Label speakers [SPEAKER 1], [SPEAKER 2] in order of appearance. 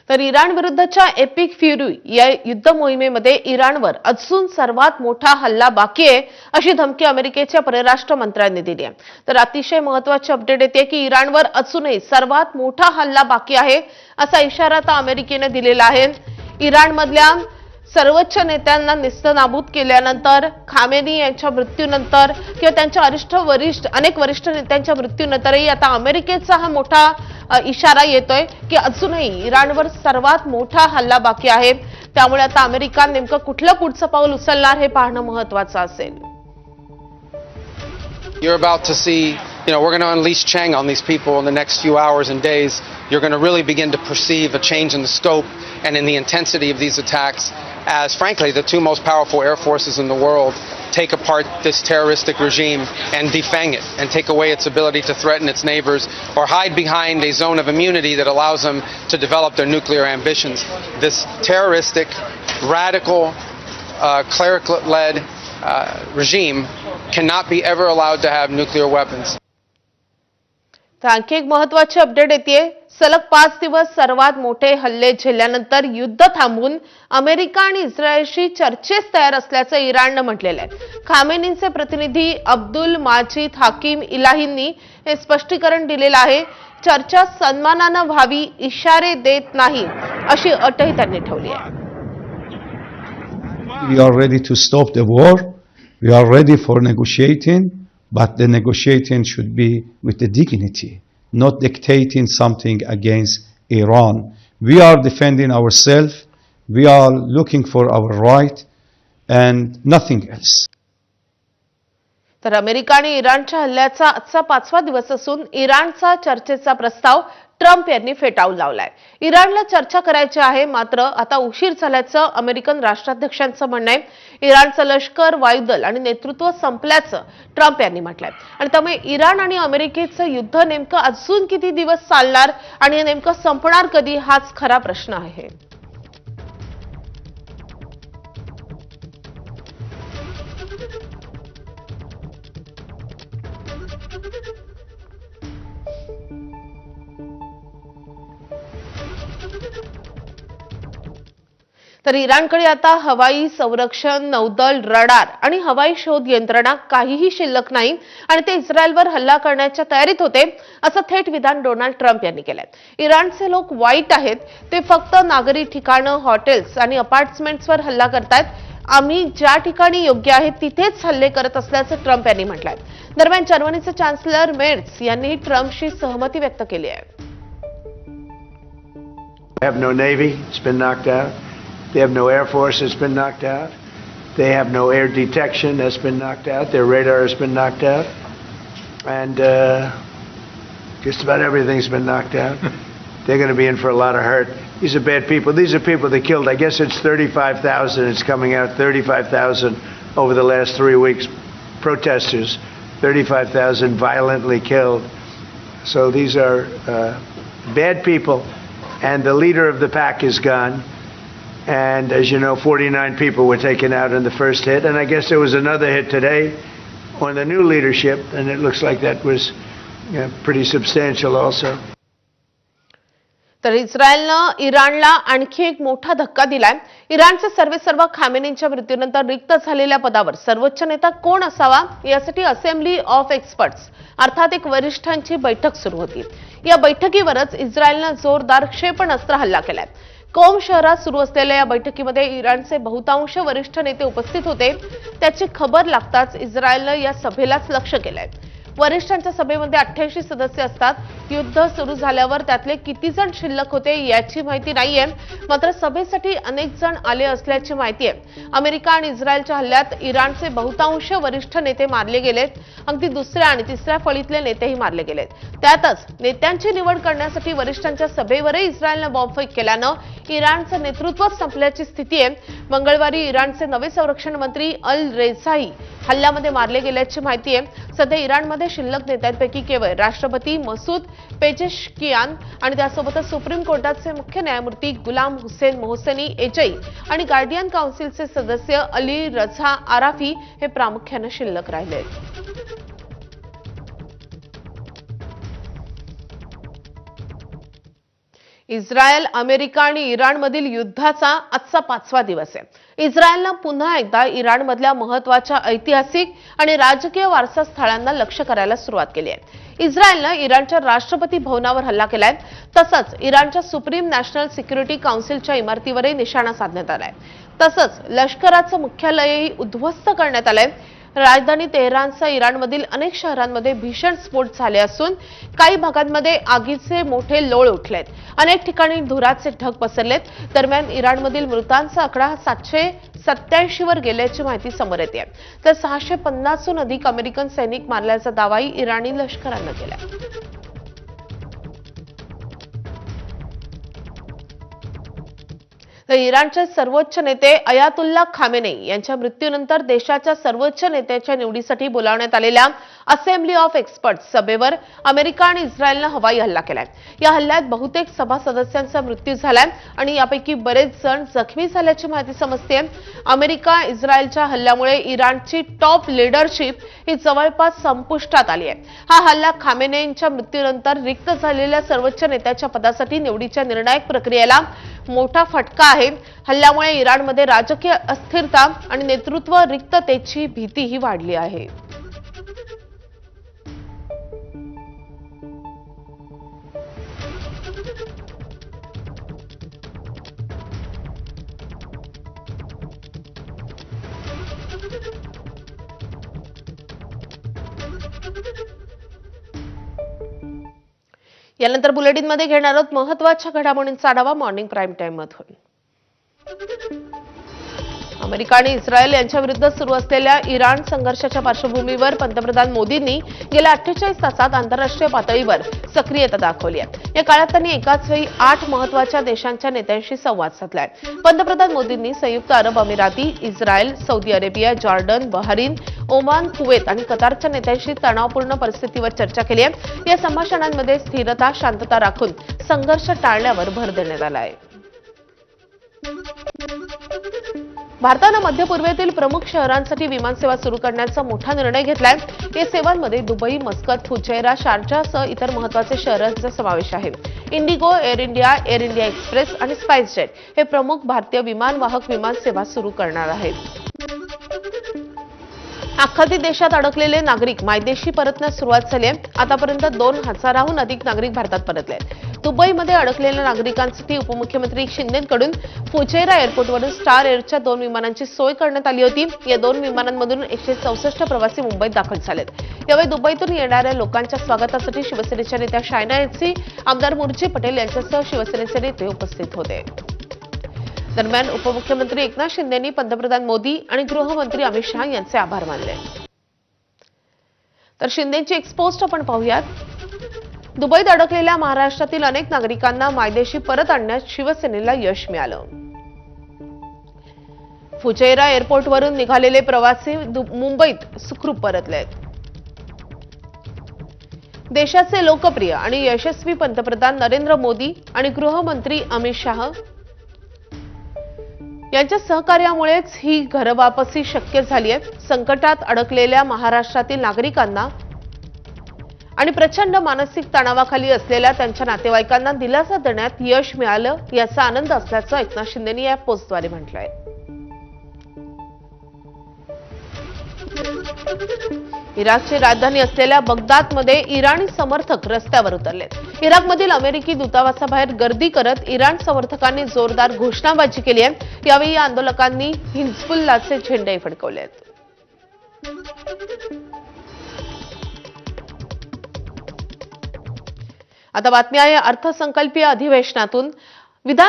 [SPEAKER 1] तर इराण विरुद्धच्या epic fury या युद्ध मोहिमेमध्ये इराणवर अजून सर्वात मोठा हल्ला बाकी आहे अशी धमकी अमेरिकेच्या परराष्ट्र मंत्र्यांनी दिली आहे। तर अतिशय महत्त्वाची अपडेट येते की इराणवर अजूनही सर्वात मोठा हल्ला बाकी आहे असा इशारा आता अमेरिकेने दिलेला आहे। इराणमधल्या सर्वोच्च नेत्यांना निस्तनाबूत केल्यानंतर, खामेनी यांच्या मृत्यूनंतर किंवा त्यांच्या अनेक वरिष्ठ नेत्यांच्या मृत्यूनंतरही आता अमेरिकेचा हा मोठा इशारा येतोय की अजूनही इराणवर सर्वात मोठा हल्ला बाकी आहे। त्यामुळे आता अमेरिका नेमकं कुठलं पुढचं पाऊल उचलणार हे पाहणं महत्त्वाचं असेल।
[SPEAKER 2] You're about to see, we're going to unleash Chang on these people in the next few hours and days. You're going to really begin to perceive a change in the scope and in the intensity of these attacks as, frankly, the two most powerful air forces in the world take apart this terroristic regime and defang it and take away its ability to threaten its neighbors or hide behind a zone of immunity that allows them to develop their nuclear ambitions. This terroristic, radical, cleric-led regime cannot be ever allowed to have nuclear weapons.
[SPEAKER 1] आणखी एक महत्त्वाची update येते। सलग 5 दिवस सर्वात मोठे हल्ले झेलल्यानंतर युद्ध थांबवून अमेरिका आणि इस्रायलशी चर्चेस तयार असल्याचं इराणनं म्हटलेलं आहे। खामेनींचे प्रतिनिधी अब्दुल माजिद हाकिम इलाहींनी हे स्पष्टीकरण दिलेलं आहे। चर्चा सन्मानानं व्हावी, इशारे देत नाही अशी अटही त्यांनी ठेवली आहे।
[SPEAKER 3] We are ready to stop the war. We are ready for negotiating, but the negotiating should be with the dignity, not dictating something against Iran. We are defending ourselves. We are looking for our right and nothing else.
[SPEAKER 1] तर America आणि इराणच्या हल्ल्याचा आजचा 5वा दिवस असून इराणचा चर्चेचा प्रस्ताव ट्रम्प यांनी फेटाळून लावलाय। इराणला चर्चा करायची आहे, मात्र आता उशीर झाल्याचं अमेरिकन राष्ट्राध्यक्षांचं म्हणणं आहे। इराणचं लष्कर, वायुदल आणि नेतृत्व संपल्याचं ट्रम्प यांनी म्हटलंय आणि त्यामुळे इराण आणि अमेरिकेचं युद्ध नेमकं अजून किती दिवस चालणार आणि हे नेमकं संपणार कधी हाच खरा प्रश्न आहे। तर इराणकडे आता हवाई संरक्षण, नौदल, रडार आणि हवाई शोध यंत्रणा काहीही शिल्लक नाही आणि ते इस्रायलवर हल्ला करण्याच्या तयारीत होते असं थेट विधान डोनाल्ड ट्रम्प यांनी केलंय। इराणचे लोक वाईट आहेत, ते फक्त नागरी ठिकाणं, हॉटेल्स आणि अपार्टमेंट्सवर हल्ला करतायत। आम्ही ज्या ठिकाणी योग्य आहे तिथेच हल्ले करत असल्याचं ट्रम्प यांनी म्हटलंय। दरम्यान जर्मनीचे चान्सलर मेर्स यांनी ट्रम्पशी सहमती व्यक्त केली आहे।
[SPEAKER 4] They have no navy, it's been knocked out. They have no air force, it's been knocked out. They have no air detection, that's been knocked out. Their radar has been knocked out. And just about everything's been knocked out. They're going to be in for a lot of hurt. These are bad people. These are people they killed. I guess it's 35,000. It's coming out 35,000 over the last 3 weeks. Protesters, 35,000 violently killed. So these are bad people. And the leader of the pack is gone. And as you know, 49 people were taken out in the first hit. And I guess there was another hit today on the new leadership. And it looks like that was pretty substantial also.
[SPEAKER 1] तर इस्रायलनं इराणला आणखी एक मोठा धक्का दिलाय। इराणचे सर्वेसर्वा खामेनींच्या मृत्यूनंतर रिक्त झालेल्या पदावर सर्वोच्च नेता कोण असावा यासाठी असेंब्ली ऑफ एक्सपर्ट्स अर्थात एक वरिष्ठांची बैठक सुरू होती। या बैठकीवरच इस्रायलनं जोरदार क्षेपणास्त्र हल्ला केलाय। कोम शहरात सुरू असलेल्या या बैठकीमध्ये इराणचे बहुतांश वरिष्ठ नेते उपस्थित होते। त्याची खबर लागताच इस्रायलनं या सभेलाच लक्ष्य केलंय। वरिष्ठांच्या सभेमध्ये 88 सदस्य असतात। युद्ध सुरू झाल्यावर त्यातले किती जण शिल्लक होते याची माहिती नाहीये, मात्र सभेसाठी अनेक जण आले असल्याची माहिती आहे। अमेरिका आणि इस्रायलच्या हल्ल्यात इराणचे बहुतांश वरिष्ठ नेते मारले गेलेत। अगदी दुसऱ्या आणि तिसऱ्या फळीतले नेतेही मारले गेलेत। त्यातच नेत्यांची निवड करण्यासाठी वरिष्ठांच्या सभेवरही इस्रायलनं बॉम्बफेक केल्यानं इराणचं नेतृत्व संपल्याची स्थिती आहे। मंगळवारी इराणचे नवे संरक्षण मंत्री अल रेझाई हल्ल्यामध्ये मारले गेल्याची माहिती आहे। सध्या इराणमध्ये शिल्लक नेत्यांपैकी केवळ राष्ट्रपती मसूद पेजेशकियान आणि त्यासोबतच सुप्रीम कोर्टाचे मुख्य न्यायमूर्ती गुलाम हुसेन मोहसेनी एजई आणि गार्डियन काउन्सिलचे सदस्य अली रझा आराफी हे प्रामुख्याने शिल्लक राहिले। इस्रायल, अमेरिका आणि इराणमधील युद्धाचा आजचा 5वा दिवस आहे. इस्रायलनं पुन्हा एकदा इराणमधल्या महत्त्वाच्या ऐतिहासिक आणि राजकीय वारसा स्थळांना लक्ष्य करायला सुरुवात केली आहे. इस्रायलनं इराणच्या राष्ट्रपती भवनावर हल्ला केलाय. तसंच इराणच्या सुप्रीम नॅशनल सिक्युरिटी काउन्सिलच्या इमारतीवरही निशाणा साधण्यात आलाय. तसंच लष्कराचं मुख्यालयही उद्ध्वस्त करण्यात आलंय. राजधानी तेहरानसह इराणमधील अनेक शहरांमध्ये भीषण स्फोट झाले असून काही भागांमध्ये आगीचे मोठे लोळ उठलेत. अनेक ठिकाणी धुराचे ढग पसरलेत. दरम्यान इराणमधील मृतांचा आकडा 787 वर गेल्याची माहिती समोर येते. तर 650हून अधिक अमेरिकन सैनिक मारल्याचा दावाही इराणी लष्करानं केलाय. तर इराणचे सर्वोच्च नेते अयातुल्ला खामेनेई यांच्या मृत्यूनंतर देशाच्या सर्वोच्च नेत्याच्या निवडीसाठी बोलावण्यात आलेल्या असेंब्ली ऑफ एक्सपर्ट्स सभेवर अमेरिका आणि इस्रायलनं हवाई हल्ला केलाय. या हल्ल्यात बहुतेक सभा सदस्यांचा मृत्यू झालाय आणि यापैकी बरेच जण जखमी झाल्याची माहिती समजते. अमेरिका इस्रायलच्या हल्ल्यामुळे इराणची टॉप लीडरशिप ही जवळपास संपुष्टात आली आहे. हा हल्ला खामेनेईंच्या मृत्यूनंतर रिक्त झालेल्या सर्वोच्च नेत्याच्या पदासाठी निवडीच्या निर्णायक प्रक्रियेला मोठा फटका आहे. हल्ल्यामुळे इराणमध्ये राजकीय अस्थिरता आणि नेतृत्व रिक्ततेची भीतीही वाढली आहे. यानंतर बुलेटिनमध्ये घेणार आहोत महत्त्वाच्या घडामोडींचा आढावा मॉर्निंग प्राईम टाइम मधून. अमेरिका आणि इस्रायल यांच्याविरुद्ध सुरू असलेल्या इराण संघर्षाच्या पार्श्वभूमीवर पंतप्रधान मोदींनी गेल्या 48 तासात आंतरराष्ट्रीय पातळीवर सक्रियता दाखवली आहे. या काळात त्यांनी एकाच वेळी 8 महत्त्वाच्या देशांच्या नेत्यांशी संवाद साधलाय. पंतप्रधान मोदींनी संयुक्त अरब अमिराती, Israel, Saudi Arabia, Jordan, Bahrain, Oman, Kuwait आणि कतारच्या नेत्यांशी तणावपूर्ण परिस्थितीवर चर्चा केली आहे. या संभाषणांमध्ये स्थिरता, शांतता राखून संघर्ष टाळण्यावर भर देण्यात आला आहे. भारतानं मध्य पूर्वेतील प्रमुख शहरांसाठी विमानसेवा सुरू करण्याचा मोठा निर्णय घेतलाय. या सेवांमध्ये दुबई, मस्कत, फुजैरा, शारजासह इतर महत्त्वाचे शहरांचा समावेश आहे. इंडिगो, एअर इंडिया एक्सप्रेस आणि स्पाइसजेट हे प्रमुख भारतीय विमानवाहक विमानसेवा सुरू करणार आहेत. आखाती देशात अडकलेले नागरिक मायदेशी परतण्यास सुरुवात झाली आहे. आतापर्यंत 2000हून अधिक नागरिक भारतात परतले आहेत. दुबईमध्ये अडकलेल्या नागरिकांसाठी उपमुख्यमंत्री शिंदेंकडून फुजैरा एअरपोर्टवरून स्टार एअरच्या 2 विमानांची सोय करण्यात आली होती. या 2 विमानांमधून 164 प्रवासी मुंबईत दाखल झालेत. यावेळी दुबईतून येणाऱ्या लोकांच्या स्वागतासाठी शिवसेनेच्या नेत्या शायना यांची, आमदार मुर्जी पटेल यांच्यासह शिवसेनेचे नेते उपस्थित होते. दरम्यान उपमुख्यमंत्री एकनाथ शिंदेंनी पंतप्रधान मोदी आणि गृहमंत्री अमित शहा यांचे आभार मानले. तर शिंदेंची एक पोस्ट आपण पाहूयात. दुबईत अडकलेल्या महाराष्ट्रातील अनेक नागरिकांना मायदेशी परत आणण्यात शिवसेनेला यश मिळालं. फुजैरा एअरपोर्टवरून निघालेले प्रवासी मुंबईत सुखरूप परतलेत. देशाचे लोकप्रिय आणि यशस्वी पंतप्रधान नरेंद्र मोदी आणि गृहमंत्री अमित शहा यांच्या सहकार्यामुळेच ही घरवापसी शक्य झाली आहे. संकटात अडकलेल्या महाराष्ट्रातील नागरिकांना आणि प्रचंड मानसिक तणावाखाली असलेल्या त्यांच्या नातेवाईकांना दिलासा देण्यात यश मिळालं, याचा आनंद असल्याचं एकनाथ शिंदेंनी या पोस्टद्वारे म्हटलंय. इराकची राजधानी असलेल्या बगदादमध्ये इराणी समर्थक रस्त्यावर उतरलेत. इराकमधील अमेरिकी दूतावासाबाहेर गर्दी करत इराण समर्थकांनी जोरदार घोषणाबाजी केली आहे. यावेळी या आंदोलकांनी हिजबुल्लाचे झेंडे फडकवलेत. आता बातमी आहे अर्थसंकल्पीय अधिवेशनातून.